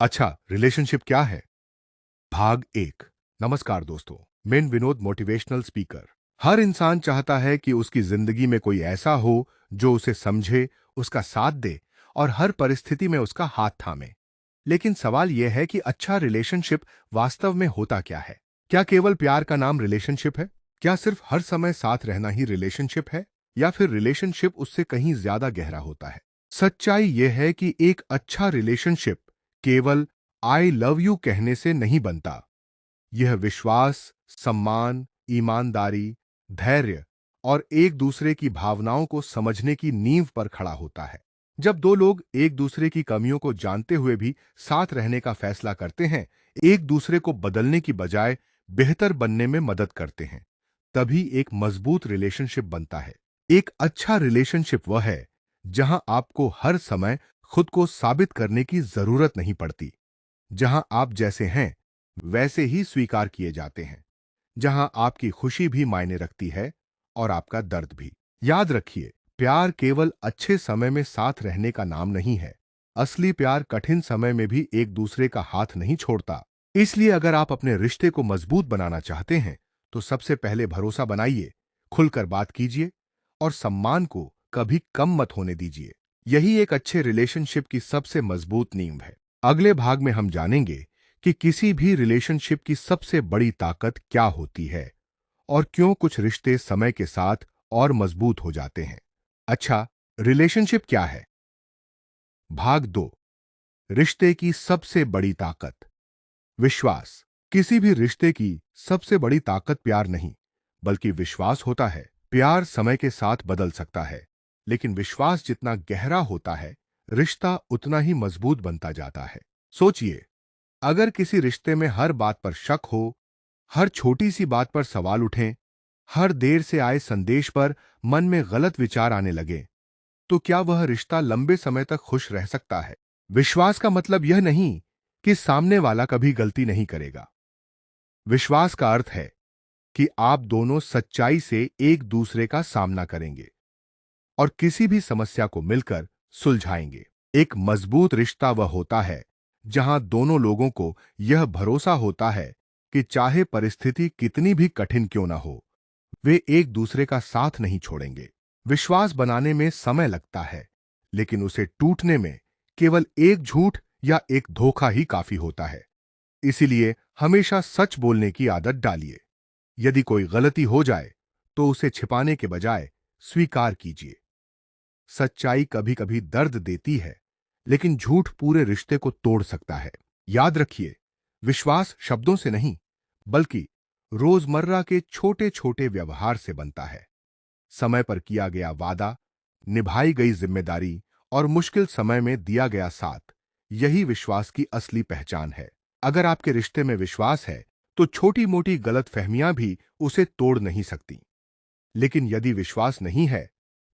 अच्छा, रिलेशनशिप क्या है? भाग एक। नमस्कार दोस्तों, मैं विनोद मोटिवेशनल स्पीकर। हर इंसान चाहता है कि उसकी जिंदगी में कोई ऐसा हो जो उसे समझे, उसका साथ दे और हर परिस्थिति में उसका हाथ थामे। लेकिन सवाल यह है कि अच्छा रिलेशनशिप वास्तव में होता क्या है? क्या केवल प्यार का नाम रिलेशनशिप है? क्या सिर्फ हर समय साथ रहना ही रिलेशनशिप है? या फिर रिलेशनशिप उससे कहीं ज्यादा गहरा होता है? सच्चाई यह है कि एक अच्छा रिलेशनशिप केवल आई लव यू कहने से नहीं बनता। यह विश्वास, सम्मान, ईमानदारी, धैर्य और एक दूसरे की भावनाओं को समझने की नींव पर खड़ा होता है। जब दो लोग एक दूसरे की कमियों को जानते हुए भी साथ रहने का फैसला करते हैं, एक दूसरे को बदलने की बजाय बेहतर बनने में मदद करते हैं, तभी एक मजबूत रिलेशनशिप बनता है। एक अच्छा रिलेशनशिप वह है जहां आपको हर समय खुद को साबित करने की जरूरत नहीं पड़ती, जहां आप जैसे हैं वैसे ही स्वीकार किए जाते हैं, जहां आपकी खुशी भी मायने रखती है और आपका दर्द भी। याद रखिए, प्यार केवल अच्छे समय में साथ रहने का नाम नहीं है। असली प्यार कठिन समय में भी एक दूसरे का हाथ नहीं छोड़ता। इसलिए अगर आप अपने रिश्ते को मजबूत बनाना चाहते हैं, तो सबसे पहले भरोसा बनाइए, खुलकर बात कीजिए और सम्मान को कभी कम मत होने दीजिए। यही एक अच्छे रिलेशनशिप की सबसे मजबूत नींव है। अगले भाग में हम जानेंगे कि किसी भी रिलेशनशिप की सबसे बड़ी ताकत क्या होती है और क्यों कुछ रिश्ते समय के साथ और मजबूत हो जाते हैं। अच्छा, रिलेशनशिप क्या है? भाग दो। रिश्ते की सबसे बड़ी ताकत। विश्वास। किसी भी रिश्ते की सबसे बड़ी ताकत प्यार नहीं, बल्कि विश्वास होता है। प्यार समय के साथ बदल सकता है, लेकिन विश्वास जितना गहरा होता है, रिश्ता उतना ही मजबूत बनता जाता है। सोचिए, अगर किसी रिश्ते में हर बात पर शक हो, हर छोटी सी बात पर सवाल उठें, हर देर से आए संदेश पर मन में गलत विचार आने लगे, तो क्या वह रिश्ता लंबे समय तक खुश रह सकता है? विश्वास का मतलब यह नहीं कि सामने वाला कभी गलती नहीं करेगा। विश्वास का अर्थ है कि आप दोनों सच्चाई से एक दूसरे का सामना करेंगे और किसी भी समस्या को मिलकर सुलझाएंगे। एक मजबूत रिश्ता वह होता है जहां दोनों लोगों को यह भरोसा होता है कि चाहे परिस्थिति कितनी भी कठिन क्यों ना हो, वे एक दूसरे का साथ नहीं छोड़ेंगे। विश्वास बनाने में समय लगता है, लेकिन उसे टूटने में केवल एक झूठ या एक धोखा ही काफी होता है। इसीलिए हमेशा सच बोलने की आदत डालिए। यदि कोई गलती हो जाए, तो उसे छिपाने के बजाय स्वीकार कीजिए। सच्चाई कभी कभी दर्द देती है, लेकिन झूठ पूरे रिश्ते को तोड़ सकता है। याद रखिए, विश्वास शब्दों से नहीं, बल्कि रोजमर्रा के छोटे छोटे व्यवहार से बनता है। समय पर किया गया वादा, निभाई गई जिम्मेदारी और मुश्किल समय में दिया गया साथ, यही विश्वास की असली पहचान है। अगर आपके रिश्ते में विश्वास है, तो छोटी मोटी गलतफहमियां भी उसे तोड़ नहीं सकती। लेकिन यदि विश्वास नहीं है,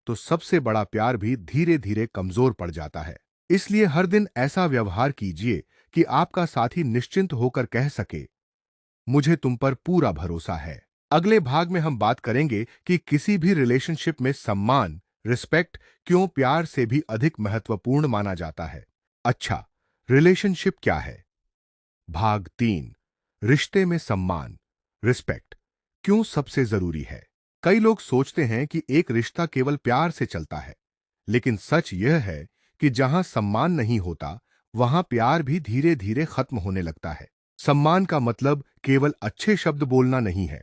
तो सबसे बड़ा प्यार भी धीरे धीरे कमजोर पड़ जाता है। इसलिए हर दिन ऐसा व्यवहार कीजिए कि आपका साथी निश्चिंत होकर कह सके, मुझे तुम पर पूरा भरोसा है। अगले भाग में हम बात करेंगे कि किसी भी रिलेशनशिप में सम्मान, रिस्पेक्ट क्यों प्यार से भी अधिक महत्वपूर्ण माना जाता है। अच्छा, रिलेशनशिप क्या है? भाग तीन। रिश्ते में सम्मान, रिस्पेक्ट क्यों सबसे जरूरी है? कई लोग सोचते हैं कि एक रिश्ता केवल प्यार से चलता है, लेकिन सच यह है कि जहां सम्मान नहीं होता, वहां प्यार भी धीरे धीरे खत्म होने लगता है। सम्मान का मतलब केवल अच्छे शब्द बोलना नहीं है।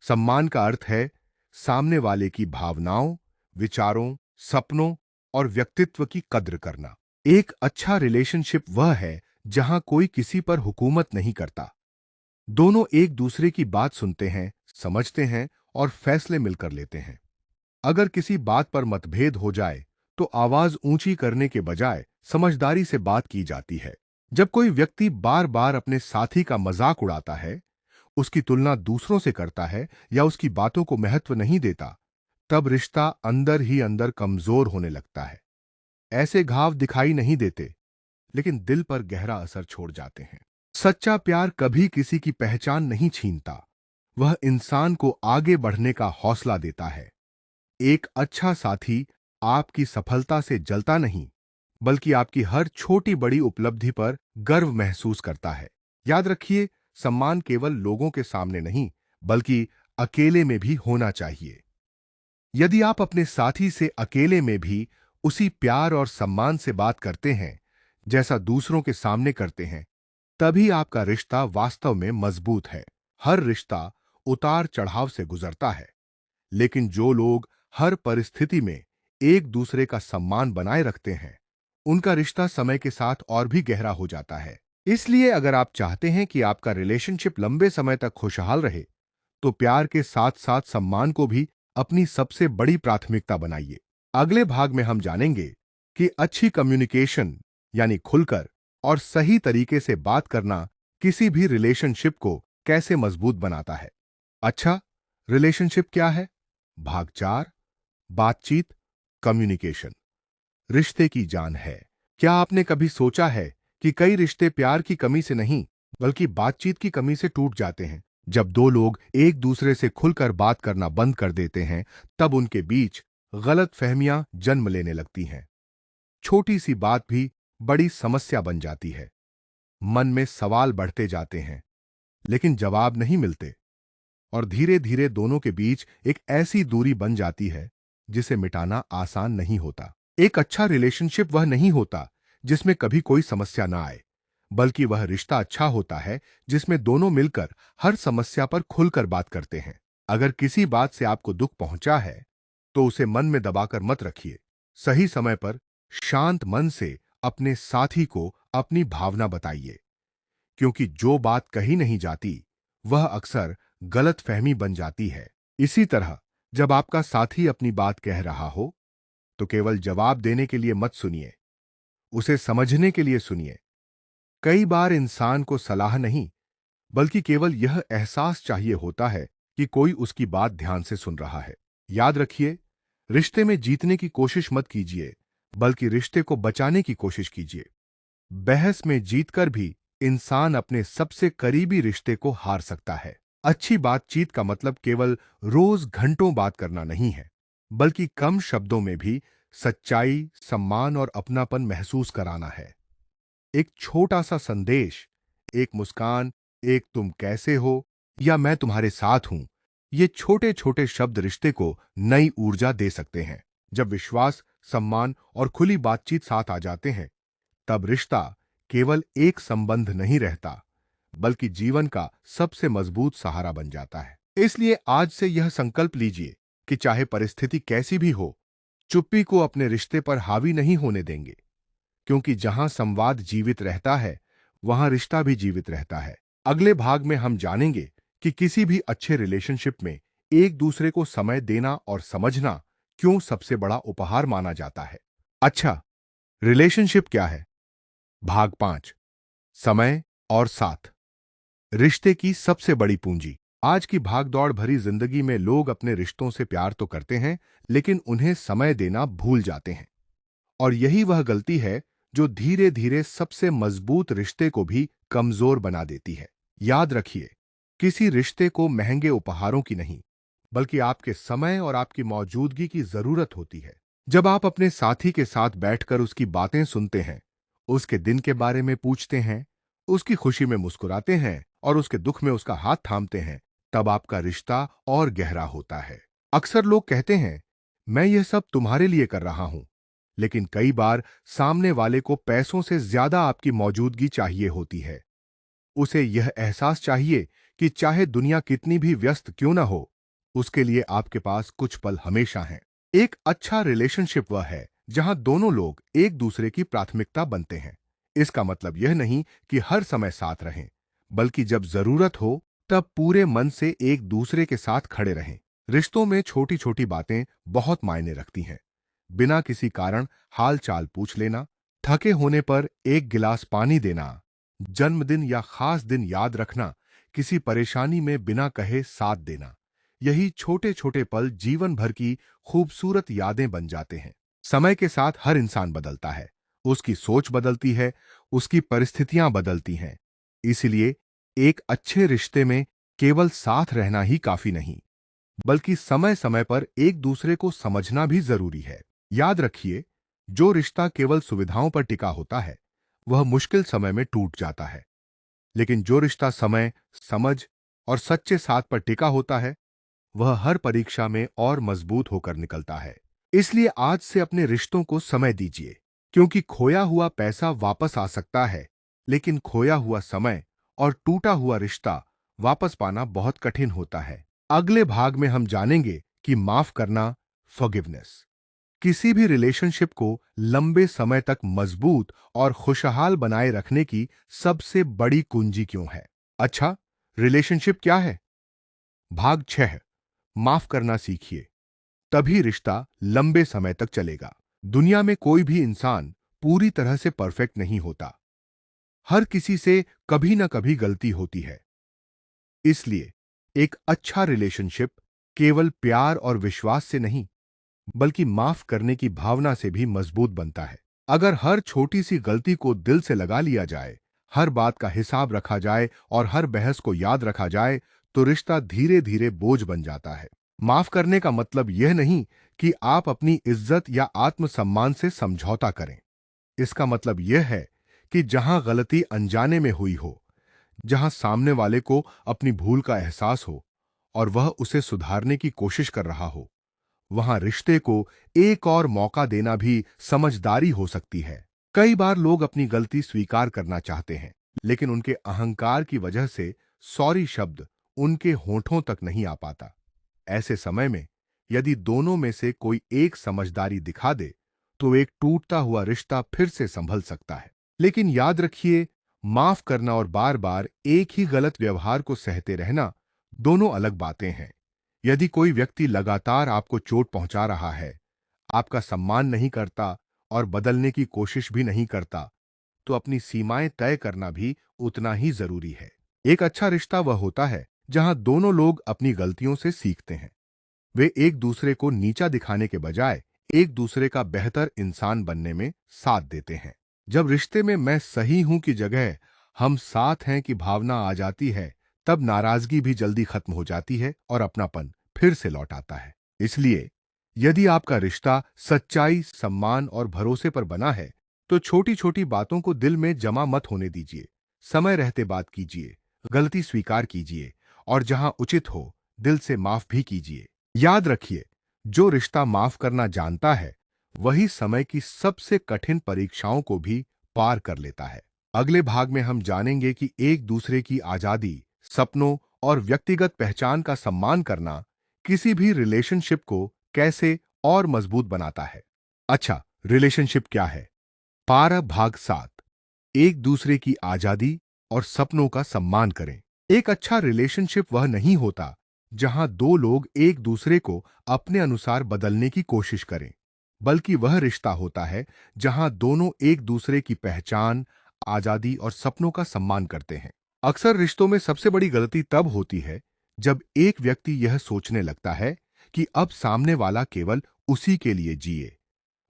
सम्मान का अर्थ है सामने वाले की भावनाओं, विचारों, सपनों और व्यक्तित्व की कद्र करना। एक अच्छा रिलेशनशिप वह है जहां कोई किसी पर हुकूमत नहीं करता। दोनों एक दूसरे की बात सुनते हैं, समझते हैं और फैसले मिलकर लेते हैं। अगर किसी बात पर मतभेद हो जाए, तो आवाज ऊंची करने के बजाय समझदारी से बात की जाती है। जब कोई व्यक्ति बार बार अपने साथी का मजाक उड़ाता है, उसकी तुलना दूसरों से करता है या उसकी बातों को महत्व नहीं देता, तब रिश्ता अंदर ही अंदर कमजोर होने लगता है। ऐसे घाव दिखाई नहीं देते, लेकिन दिल पर गहरा असर छोड़ जाते हैं। सच्चा प्यार कभी किसी की पहचान नहीं छीनता, वह इंसान को आगे बढ़ने का हौसला देता है। एक अच्छा साथी आपकी सफलता से जलता नहीं, बल्कि आपकी हर छोटी बड़ी उपलब्धि पर गर्व महसूस करता है। याद रखिए, सम्मान केवल लोगों के सामने नहीं, बल्कि अकेले में भी होना चाहिए। यदि आप अपने साथी से अकेले में भी उसी प्यार और सम्मान से बात करते हैं जैसा दूसरों के सामने करते हैं, तभी आपका रिश्ता वास्तव में मजबूत है। हर रिश्ता उतार चढ़ाव से गुजरता है, लेकिन जो लोग हर परिस्थिति में एक दूसरे का सम्मान बनाए रखते हैं, उनका रिश्ता समय के साथ और भी गहरा हो जाता है। इसलिए अगर आप चाहते हैं कि आपका रिलेशनशिप लंबे समय तक खुशहाल रहे, तो प्यार के साथ साथ सम्मान को भी अपनी सबसे बड़ी प्राथमिकता बनाइए। अगले भाग में हम जानेंगे कि अच्छी कम्युनिकेशन यानी खुलकर और सही तरीके से बात करना किसी भी रिलेशनशिप को कैसे मजबूत बनाता है। अच्छा, रिलेशनशिप क्या है? भाग 4, बातचीत, कम्युनिकेशन। रिश्ते की जान है। क्या आपने कभी सोचा है कि कई रिश्ते प्यार की कमी से नहीं, बल्कि बातचीत की कमी से टूट जाते हैं? जब दो लोग एक दूसरे से खुलकर बात करना बंद कर देते हैं, तब उनके बीच गलत फहमियां जन्म लेने लगती हैं। छोटी सी बात भी बड़ी समस्या बन जाती है। मन में सवाल बढ़ते जाते हैं, लेकिन जवाब नहीं मिलते, और धीरे धीरे दोनों के बीच एक ऐसी दूरी बन जाती है जिसे मिटाना आसान नहीं होता। एक अच्छा रिलेशनशिप वह नहीं होता जिसमें कभी कोई समस्या ना आए, बल्कि वह रिश्ता अच्छा होता है जिसमें दोनों मिलकर हर समस्या पर खुलकर बात करते हैं। अगर किसी बात से आपको दुख पहुंचा है, तो उसे मन में दबाकर मत रखिए। सही समय पर शांत मन से अपने साथी को अपनी भावना बताइए, क्योंकि जो बात कही नहीं जाती, वह अक्सर गलतफहमी बन जाती है। इसी तरह जब आपका साथी अपनी बात कह रहा हो, तो केवल जवाब देने के लिए मत सुनिए, उसे समझने के लिए सुनिए। कई बार इंसान को सलाह नहीं, बल्कि केवल यह एहसास चाहिए होता है कि कोई उसकी बात ध्यान से सुन रहा है। याद रखिए, रिश्ते में जीतने की कोशिश मत कीजिए, बल्कि रिश्ते को बचाने की कोशिश कीजिए। बहस में जीतकर भी इंसान अपने सबसे करीबी रिश्ते को हार सकता है। अच्छी बातचीत का मतलब केवल रोज घंटों बात करना नहीं है, बल्कि कम शब्दों में भी सच्चाई, सम्मान और अपनापन महसूस कराना है। एक छोटा सा संदेश, एक मुस्कान, एक तुम कैसे हो या मैं तुम्हारे साथ हूं, ये छोटे छोटे शब्द रिश्ते को नई ऊर्जा दे सकते हैं। जब विश्वास, सम्मान और खुली बातचीत साथ आ जाते हैं, तब रिश्ता केवल एक संबंध नहीं रहता, बल्कि जीवन का सबसे मजबूत सहारा बन जाता है। इसलिए आज से यह संकल्प लीजिए कि चाहे परिस्थिति कैसी भी हो, चुप्पी को अपने रिश्ते पर हावी नहीं होने देंगे, क्योंकि जहां संवाद जीवित रहता है, वहां रिश्ता भी जीवित रहता है। अगले भाग में हम जानेंगे कि किसी भी अच्छे रिलेशनशिप में एक दूसरे को समय देना और समझना क्यों सबसे बड़ा उपहार माना जाता है। अच्छा, रिलेशनशिप क्या है? भाग 5, समय और साथ, रिश्ते की सबसे बड़ी पूंजी। आज की भागदौड़ भरी जिंदगी में लोग अपने रिश्तों से प्यार तो करते हैं, लेकिन उन्हें समय देना भूल जाते हैं। और यही वह गलती है जो धीरे धीरे सबसे मजबूत रिश्ते को भी कमजोर बना देती है। याद रखिए, किसी रिश्ते को महंगे उपहारों की नहीं, बल्कि आपके समय और आपकी मौजूदगी की जरूरत होती है। जब आप अपने साथी के साथ बैठकर उसकी बातें सुनते हैं, उसके दिन के बारे में पूछते हैं, उसकी खुशी में मुस्कुराते हैं और उसके दुख में उसका हाथ थामते हैं, तब आपका रिश्ता और गहरा होता है। अक्सर लोग कहते हैं, मैं यह सब तुम्हारे लिए कर रहा हूं, लेकिन कई बार सामने वाले को पैसों से ज्यादा आपकी मौजूदगी चाहिए होती है। उसे यह एहसास चाहिए कि चाहे दुनिया कितनी भी व्यस्त क्यों ना हो, उसके लिए आपके पास कुछ पल हमेशा हैं। एक अच्छा रिलेशनशिप वह है जहां दोनों लोग एक दूसरे की प्राथमिकता बनते हैं। इसका मतलब यह नहीं कि हर समय साथ रहें, बल्कि जब जरूरत हो तब पूरे मन से एक दूसरे के साथ खड़े रहें। रिश्तों में छोटी छोटी बातें बहुत मायने रखती हैं। बिना किसी कारण हाल चाल पूछ लेना, थके होने पर एक गिलास पानी देना, जन्मदिन या खास दिन याद रखना, किसी परेशानी में बिना कहे साथ देना, यही छोटे छोटे पल जीवन भर की खूबसूरत यादें बन जाते हैं। समय के साथ हर इंसान बदलता है, उसकी सोच बदलती है, उसकी परिस्थितियां बदलती हैं। इसलिए एक अच्छे रिश्ते में केवल साथ रहना ही काफी नहीं, बल्कि समय समय पर एक दूसरे को समझना भी जरूरी है। याद रखिए, जो रिश्ता केवल सुविधाओं पर टिका होता है वह मुश्किल समय में टूट जाता है, लेकिन जो रिश्ता समय, समझ और सच्चे साथ पर टिका होता है वह हर परीक्षा में और मजबूत होकर निकलता है। इसलिए आज से अपने रिश्तों को समय दीजिए, क्योंकि खोया हुआ पैसा वापस आ सकता है, लेकिन खोया हुआ समय और टूटा हुआ रिश्ता वापस पाना बहुत कठिन होता है। अगले भाग में हम जानेंगे कि माफ करना, फॉरगिवनेस, किसी भी रिलेशनशिप को लंबे समय तक मजबूत और खुशहाल बनाए रखने की सबसे बड़ी कुंजी क्यों है। अच्छा, रिलेशनशिप क्या है? भाग 6, माफ करना सीखिए, तभी रिश्ता लंबे समय तक चलेगा। दुनिया में कोई भी इंसान पूरी तरह से परफेक्ट नहीं होता। हर किसी से कभी ना कभी गलती होती है। इसलिए एक अच्छा रिलेशनशिप केवल प्यार और विश्वास से नहीं, बल्कि माफ करने की भावना से भी मजबूत बनता है। अगर हर छोटी सी गलती को दिल से लगा लिया जाए, हर बात का हिसाब रखा जाए और हर बहस को याद रखा जाए, तो रिश्ता धीरे धीरे बोझ बन जाता है। माफ करने का मतलब यह नहीं कि आप अपनी इज्जत या आत्मसम्मान से समझौता करें। इसका मतलब यह है कि जहां गलती अनजाने में हुई हो, जहां सामने वाले को अपनी भूल का एहसास हो और वह उसे सुधारने की कोशिश कर रहा हो, वहां रिश्ते को एक और मौका देना भी समझदारी हो सकती है। कई बार लोग अपनी गलती स्वीकार करना चाहते हैं, लेकिन उनके अहंकार की वजह से सॉरी शब्द उनके होठों तक नहीं आ पाता। ऐसे समय में यदि दोनों में से कोई एक समझदारी दिखा दे, तो एक टूटता हुआ रिश्ता फिर से संभल सकता है। लेकिन याद रखिए, माफ करना और बार बार एक ही गलत व्यवहार को सहते रहना दोनों अलग बातें हैं। यदि कोई व्यक्ति लगातार आपको चोट पहुंचा रहा है, आपका सम्मान नहीं करता और बदलने की कोशिश भी नहीं करता, तो अपनी सीमाएं तय करना भी उतना ही जरूरी है। एक अच्छा रिश्ता वह होता है जहां दोनों लोग अपनी गलतियों से सीखते हैं। वे एक दूसरे को नीचा दिखाने के बजाय एक दूसरे का बेहतर इंसान बनने में साथ देते हैं। जब रिश्ते में मैं सही हूं की जगह हम साथ हैं की भावना आ जाती है, तब नाराजगी भी जल्दी खत्म हो जाती है और अपनापन फिर से लौट आता है। इसलिए यदि आपका रिश्ता सच्चाई, सम्मान और भरोसे पर बना है, तो छोटी छोटी बातों को दिल में जमा मत होने दीजिए। समय रहते बात कीजिए, गलती स्वीकार कीजिए और जहां उचित हो, दिल से माफ भी कीजिए। याद रखिए, जो रिश्ता माफ करना जानता है वही समय की सबसे कठिन परीक्षाओं को भी पार कर लेता है। अगले भाग में हम जानेंगे कि एक दूसरे की आजादी, सपनों और व्यक्तिगत पहचान का सम्मान करना किसी भी रिलेशनशिप को कैसे और मजबूत बनाता है। अच्छा, रिलेशनशिप क्या है? पारा भाग 7, एक दूसरे की आजादी और सपनों का सम्मान करें। एक अच्छा रिलेशनशिप वह नहीं होता जहां दो लोग एक दूसरे को अपने अनुसार बदलने की कोशिश करें, बल्कि वह रिश्ता होता है जहां दोनों एक दूसरे की पहचान, आजादी और सपनों का सम्मान करते हैं। अक्सर रिश्तों में सबसे बड़ी गलती तब होती है जब एक व्यक्ति यह सोचने लगता है कि अब सामने वाला केवल उसी के लिए जिए।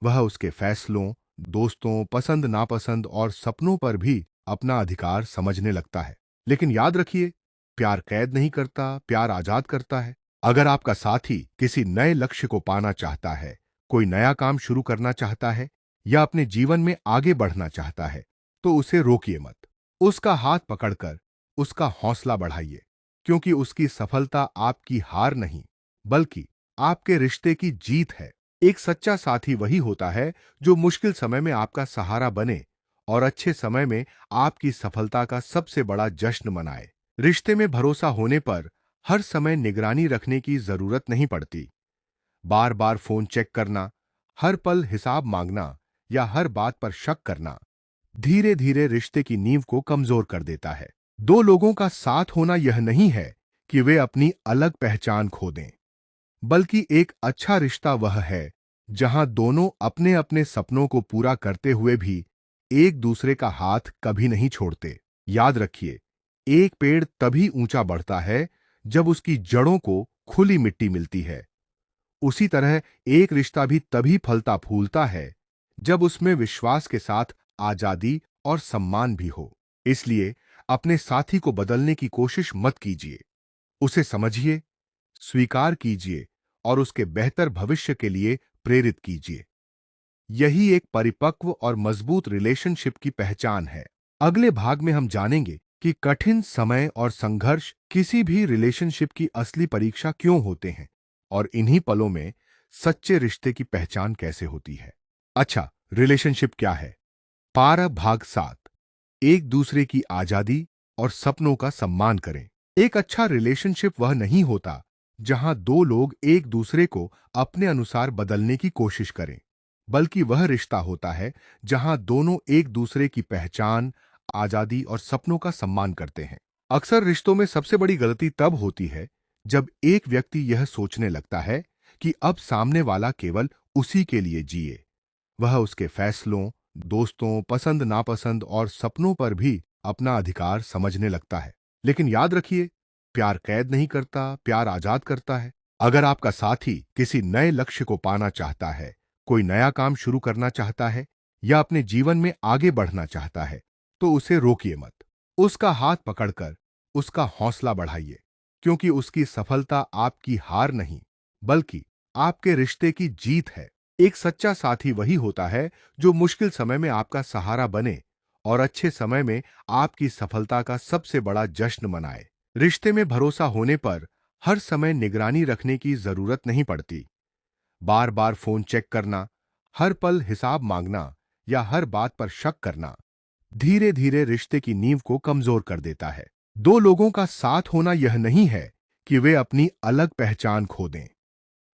वह उसके फैसलों, दोस्तों, पसंद नापसंद और सपनों पर भी अपना अधिकार समझने लगता है। लेकिन याद रखिए, प्यार कैद नहीं करता, प्यार आजाद करता है। अगर आपका साथी किसी नए लक्ष्य को पाना चाहता है, कोई नया काम शुरू करना चाहता है या अपने जीवन में आगे बढ़ना चाहता है, तो उसे रोकिए मत। उसका हाथ पकड़कर उसका हौसला बढ़ाइए, क्योंकि उसकी सफलता आपकी हार नहीं, बल्कि आपके रिश्ते की जीत है। एक सच्चा साथी वही होता है जो मुश्किल समय में आपका सहारा बने और अच्छे समय में आपकी सफलता का सबसे बड़ा जश्न मनाए। रिश्ते में भरोसा होने पर हर समय निगरानी रखने की जरूरत नहीं पड़ती। बार बार फोन चेक करना, हर पल हिसाब मांगना या हर बात पर शक करना धीरे धीरे रिश्ते की नींव को कमजोर कर देता है। दो लोगों का साथ होना यह नहीं है कि वे अपनी अलग पहचान खो दें, बल्कि एक अच्छा रिश्ता वह है जहां दोनों अपने अपने सपनों को पूरा करते हुए भी एक दूसरे का हाथ कभी नहीं छोड़ते। याद रखिए, एक पेड़ तभी ऊंचा बढ़ता है जब उसकी जड़ों को खुली मिट्टी मिलती है। उसी तरह एक रिश्ता भी तभी फलता फूलता है जब उसमें विश्वास के साथ आजादी और सम्मान भी हो। इसलिए अपने साथी को बदलने की कोशिश मत कीजिए। उसे समझिए, स्वीकार कीजिए और उसके बेहतर भविष्य के लिए प्रेरित कीजिए। यही एक परिपक्व और मजबूत रिलेशनशिप की पहचान है। अगले भाग में हम जानेंगे कि कठिन समय और संघर्ष किसी भी रिलेशनशिप की असली परीक्षा क्यों होते हैं और इन्हीं पलों में सच्चे रिश्ते की पहचान कैसे होती है। अच्छा, रिलेशनशिप क्या है? पारा भाग 7। एक दूसरे की आजादी और सपनों का सम्मान करें। एक अच्छा रिलेशनशिप वह नहीं होता जहां दो लोग एक दूसरे को अपने अनुसार बदलने की कोशिश करें, बल्कि वह रिश्ता होता है जहां दोनों एक दूसरे की पहचान, आजादी और सपनों का सम्मान करते हैं। अक्सर रिश्तों में सबसे बड़ी गलती तब होती है जब एक व्यक्ति यह सोचने लगता है कि अब सामने वाला केवल उसी के लिए जिए। वह उसके फैसलों, दोस्तों, पसंद नापसंद और सपनों पर भी अपना अधिकार समझने लगता है। लेकिन याद रखिए, प्यार कैद नहीं करता, प्यार आजाद करता है। अगर आपका साथी किसी नए लक्ष्य को पाना चाहता है, कोई नया काम शुरू करना चाहता है या अपने जीवन में आगे बढ़ना चाहता है, तो उसे रोकिए मत। उसका हाथ पकड़कर उसका हौसला बढ़ाइए, क्योंकि उसकी सफलता आपकी हार नहीं, बल्कि आपके रिश्ते की जीत है। एक सच्चा साथी वही होता है जो मुश्किल समय में आपका सहारा बने और अच्छे समय में आपकी सफलता का सबसे बड़ा जश्न मनाए। रिश्ते में भरोसा होने पर हर समय निगरानी रखने की जरूरत नहीं पड़ती। बार बार फोन चेक करना, हर पल हिसाब मांगना या हर बात पर शक करना धीरे धीरे रिश्ते की नींव को कमजोर कर देता है। दो लोगों का साथ होना यह नहीं है कि वे अपनी अलग पहचान खो दें,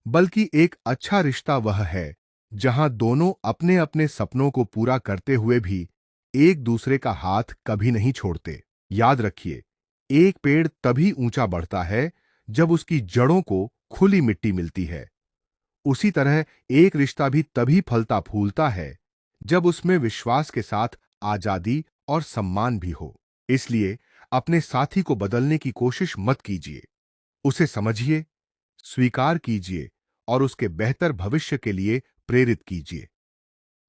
बल्कि एक अच्छा रिश्ता वह है जहां दोनों अपने अपने सपनों को पूरा करते हुए भी एक दूसरे का हाथ कभी नहीं छोड़ते। याद रखिए, एक पेड़ तभी ऊंचा बढ़ता है जब उसकी जड़ों को खुली मिट्टी मिलती है। उसी तरह एक रिश्ता भी तभी फलता फूलता है जब उसमें विश्वास के साथ आजादी और सम्मान भी हो। इसलिए अपने साथी को बदलने की कोशिश मत कीजिए। उसे समझिए, स्वीकार कीजिए और उसके बेहतर भविष्य के लिए प्रेरित कीजिए।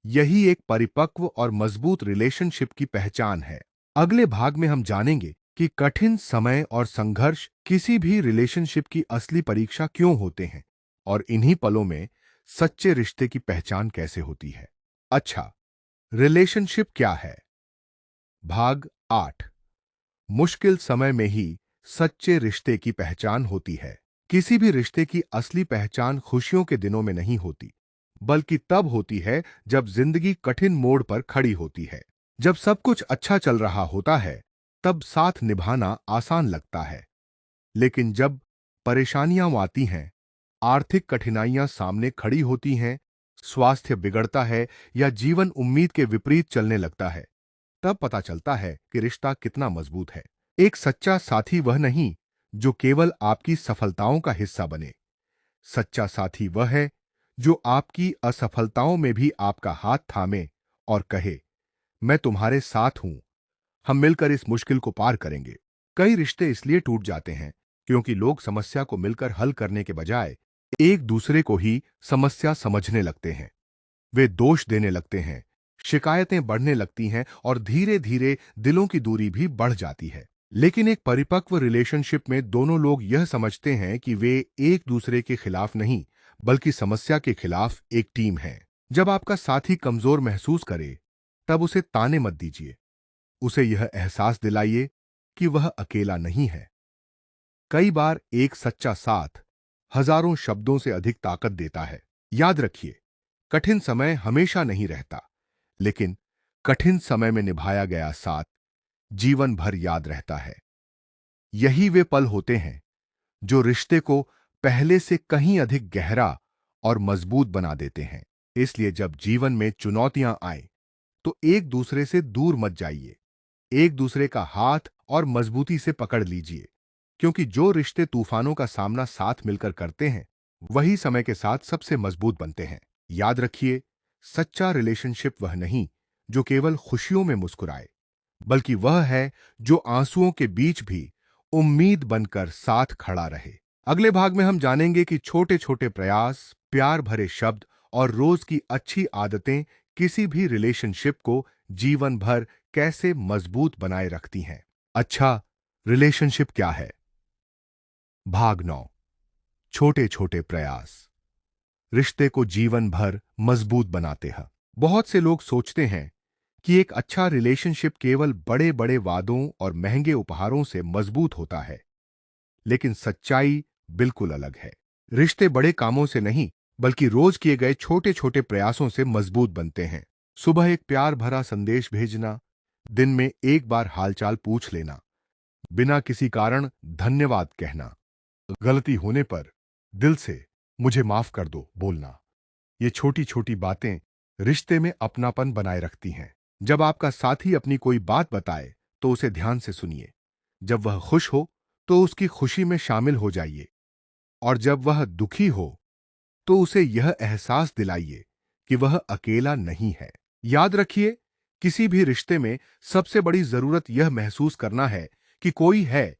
यही एक परिपक्व और मजबूत रिलेशनशिप की पहचान है। अगले भाग में हम जानेंगे कि कठिन समय और संघर्ष किसी भी रिलेशनशिप की असली परीक्षा क्यों होते हैं और इन्हीं पलों में सच्चे रिश्ते की पहचान कैसे होती है। अच्छा, रिलेशनशिप क्या है? भाग 8। मुश्किल समय में ही सच्चे रिश्ते की पहचान होती है। किसी भी रिश्ते की असली पहचान खुशियों के दिनों में नहीं होती, बल्कि तब होती है जब जिंदगी कठिन मोड़ पर खड़ी होती है। जब सब कुछ अच्छा चल रहा होता है, तब साथ निभाना आसान लगता है। लेकिन जब परेशानियां आती हैं, आर्थिक कठिनाइयां सामने खड़ी होती हैं, स्वास्थ्य बिगड़ता है या जीवन उम्मीद के विपरीत चलने लगता है, तब पता चलता है कि रिश्ता कितना मजबूत है। एक सच्चा साथी वह नहीं जो केवल आपकी सफलताओं का हिस्सा बने। सच्चा साथी वह है जो आपकी असफलताओं में भी आपका हाथ थामे और कहे, मैं तुम्हारे साथ हूं, हम मिलकर इस मुश्किल को पार करेंगे। कई रिश्ते इसलिए टूट जाते हैं क्योंकि लोग समस्या को मिलकर हल करने के बजाय एक दूसरे को ही समस्या समझने लगते हैं। वे दोष देने लगते हैं, शिकायतें बढ़ने लगती हैं और धीरे धीरे दिलों की दूरी भी बढ़ जाती है। लेकिन एक परिपक्व रिलेशनशिप में दोनों लोग यह समझते हैं कि वे एक दूसरे के खिलाफ नहीं, बल्कि समस्या के खिलाफ एक टीम है। जब आपका साथी कमजोर महसूस करे, तब उसे ताने मत दीजिए। उसे यह एहसास दिलाइए कि वह अकेला नहीं है। कई बार एक सच्चा साथ हजारों शब्दों से अधिक ताकत देता है। याद रखिए, कठिन समय हमेशा नहीं रहता, लेकिन कठिन समय में निभाया गया साथ जीवन भर याद रहता है। यही वे पल होते हैं जो रिश्ते को पहले से कहीं अधिक गहरा और मजबूत बना देते हैं। इसलिए जब जीवन में चुनौतियां आए, तो एक दूसरे से दूर मत जाइए। एक दूसरे का हाथ और मजबूती से पकड़ लीजिए, क्योंकि जो रिश्ते तूफानों का सामना साथ मिलकर करते हैं, वही समय के साथ सबसे मजबूत बनते हैं। याद रखिए, सच्चा रिलेशनशिप वह नहीं जो केवल खुशियों में मुस्कुराए, बल्कि वह है जो आंसुओं के बीच भी उम्मीद बनकर साथ खड़ा रहे। अगले भाग में हम जानेंगे कि छोटे छोटे प्रयास, प्यार भरे शब्द और रोज की अच्छी आदतें किसी भी रिलेशनशिप को जीवन भर कैसे मजबूत बनाए रखती हैं। अच्छा, रिलेशनशिप क्या है? भाग 9। छोटे छोटे प्रयास रिश्ते को जीवन भर मजबूत बनाते हैं। बहुत से लोग सोचते हैं कि एक अच्छा रिलेशनशिप केवल बड़े बड़े वादों और महंगे उपहारों से मजबूत होता है, लेकिन सच्चाई बिल्कुल अलग है। रिश्ते बड़े कामों से नहीं, बल्कि रोज किए गए छोटे छोटे प्रयासों से मजबूत बनते हैं। सुबह एक प्यार भरा संदेश भेजना, दिन में एक बार हालचाल पूछ लेना, बिना किसी कारण धन्यवाद कहना, गलती होने पर दिल से मुझे माफ कर दो बोलना, ये छोटी छोटी बातें रिश्ते में अपनापन बनाए रखती हैं। जब आपका साथी अपनी कोई बात बताए तो उसे ध्यान से सुनिए। जब वह खुश हो तो उसकी खुशी में शामिल हो जाइए, और जब वह दुखी हो तो उसे यह एहसास दिलाइए कि वह अकेला नहीं है। याद रखिए, किसी भी रिश्ते में सबसे बड़ी जरूरत यह महसूस करना है कि कोई है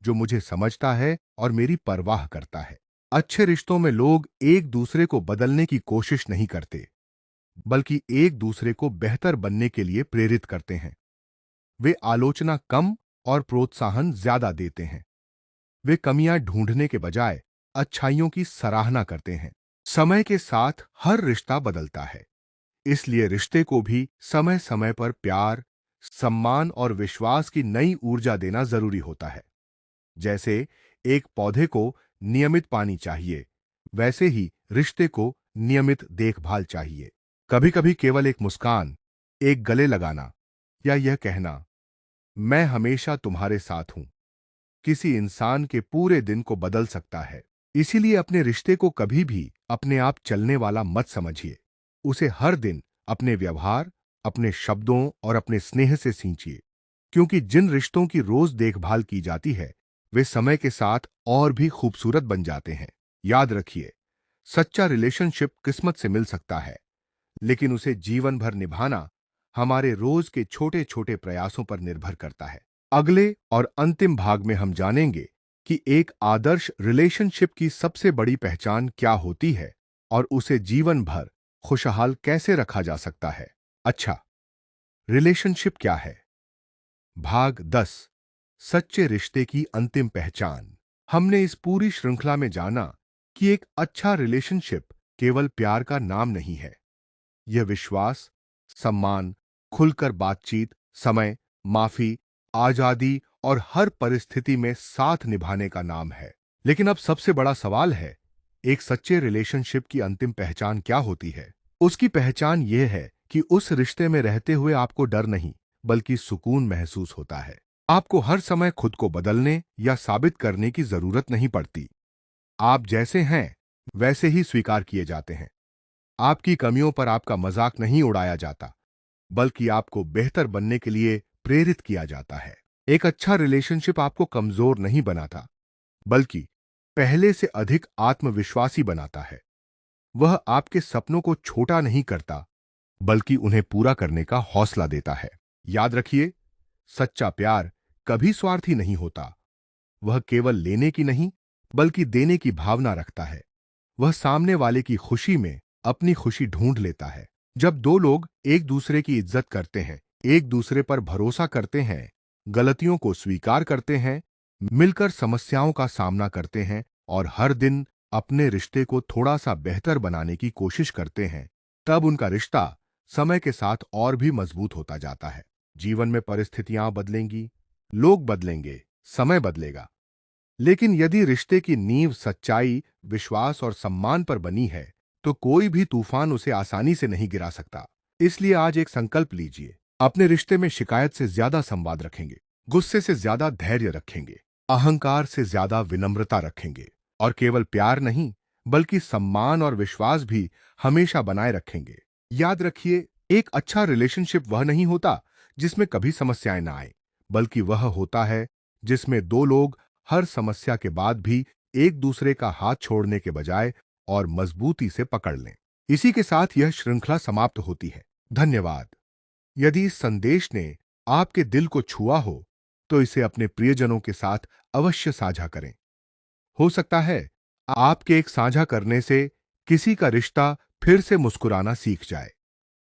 जो मुझे समझता है और मेरी परवाह करता है। अच्छे रिश्तों में लोग एक दूसरे को बदलने की कोशिश नहीं करते, बल्कि एक दूसरे को बेहतर बनने के लिए प्रेरित करते हैं। वे आलोचना कम और प्रोत्साहन ज्यादा देते हैं। वे कमियां ढूंढने के बजाय अच्छाइयों की सराहना करते हैं। समय के साथ हर रिश्ता बदलता है, इसलिए रिश्ते को भी समय समय पर प्यार, सम्मान और विश्वास की नई ऊर्जा देना जरूरी होता है। जैसे एक पौधे को नियमित पानी चाहिए, वैसे ही रिश्ते को नियमित देखभाल चाहिए। कभी कभी केवल एक मुस्कान, एक गले लगाना, या यह कहना, मैं हमेशा तुम्हारे साथ हूं, किसी इंसान के पूरे दिन को बदल सकता है। इसीलिए अपने रिश्ते को कभी भी अपने आप चलने वाला मत समझिए। उसे हर दिन अपने व्यवहार, अपने शब्दों और अपने स्नेह से सींचिए, क्योंकि जिन रिश्तों की रोज देखभाल की जाती है, वे समय के साथ और भी खूबसूरत बन जाते हैं। याद रखिए, सच्चा रिलेशनशिप किस्मत से मिल सकता है, लेकिन उसे जीवन भर निभाना हमारे रोज के छोटे छोटे प्रयासों पर निर्भर करता है। अगले और अंतिम भाग में हम जानेंगे कि एक आदर्श रिलेशनशिप की सबसे बड़ी पहचान क्या होती है और उसे जीवन भर खुशहाल कैसे रखा जा सकता है। अच्छा, रिलेशनशिप क्या है? भाग 10, सच्चे रिश्ते की अंतिम पहचान। हमने इस पूरी श्रृंखला में जाना कि एक अच्छा रिलेशनशिप केवल प्यार का नाम नहीं है। यह विश्वास, सम्मान, खुलकर बातचीत, समय, माफी, आजादी और हर परिस्थिति में साथ निभाने का नाम है। लेकिन अब सबसे बड़ा सवाल है, एक सच्चे रिलेशनशिप की अंतिम पहचान क्या होती है? उसकी पहचान यह है कि उस रिश्ते में रहते हुए आपको डर नहीं, बल्कि सुकून महसूस होता है। आपको हर समय खुद को बदलने या साबित करने की जरूरत नहीं पड़ती। आप जैसे हैं वैसे ही स्वीकार किए जाते हैं। आपकी कमियों पर आपका मजाक नहीं उड़ाया जाता, बल्कि आपको बेहतर बनने के लिए प्रेरित किया जाता है। एक अच्छा रिलेशनशिप आपको कमजोर नहीं बनाता, बल्कि पहले से अधिक आत्मविश्वासी बनाता है। वह आपके सपनों को छोटा नहीं करता, बल्कि उन्हें पूरा करने का हौसला देता है। याद रखिए, सच्चा प्यार कभी स्वार्थी नहीं होता। वह केवल लेने की नहीं, बल्कि देने की भावना रखता है। वह सामने वाले की खुशी में अपनी खुशी ढूंढ लेता है। जब दो लोग एक दूसरे की इज्जत करते हैं, एक दूसरे पर भरोसा करते हैं, गलतियों को स्वीकार करते हैं, मिलकर समस्याओं का सामना करते हैं और हर दिन अपने रिश्ते को थोड़ा सा बेहतर बनाने की कोशिश करते हैं, तब उनका रिश्ता समय के साथ और भी मजबूत होता जाता है। जीवन में परिस्थितियां बदलेंगी, लोग बदलेंगे, समय बदलेगा, लेकिन यदि रिश्ते की नींव सच्चाई, विश्वास और सम्मान पर बनी है, तो कोई भी तूफान उसे आसानी से नहीं गिरा सकता। इसलिए आज एक संकल्प लीजिए, अपने रिश्ते में शिकायत से ज्यादा संवाद रखेंगे, गुस्से से ज्यादा धैर्य रखेंगे, अहंकार से ज्यादा विनम्रता रखेंगे, और केवल प्यार नहीं, बल्कि सम्मान और विश्वास भी हमेशा बनाए रखेंगे। याद रखिए, एक अच्छा रिलेशनशिप वह नहीं होता जिसमें कभी समस्याएं ना आए, बल्कि वह होता है जिसमें दो लोग हर समस्या के बाद भी एक दूसरे का हाथ छोड़ने के बजाय और मजबूती से पकड़ लें। इसी के साथ यह श्रृंखला समाप्त होती है। धन्यवाद। यदि इस संदेश ने आपके दिल को छुआ हो, तो इसे अपने प्रियजनों के साथ अवश्य साझा करें। हो सकता है आपके एक साझा करने से किसी का रिश्ता फिर से मुस्कुराना सीख जाए।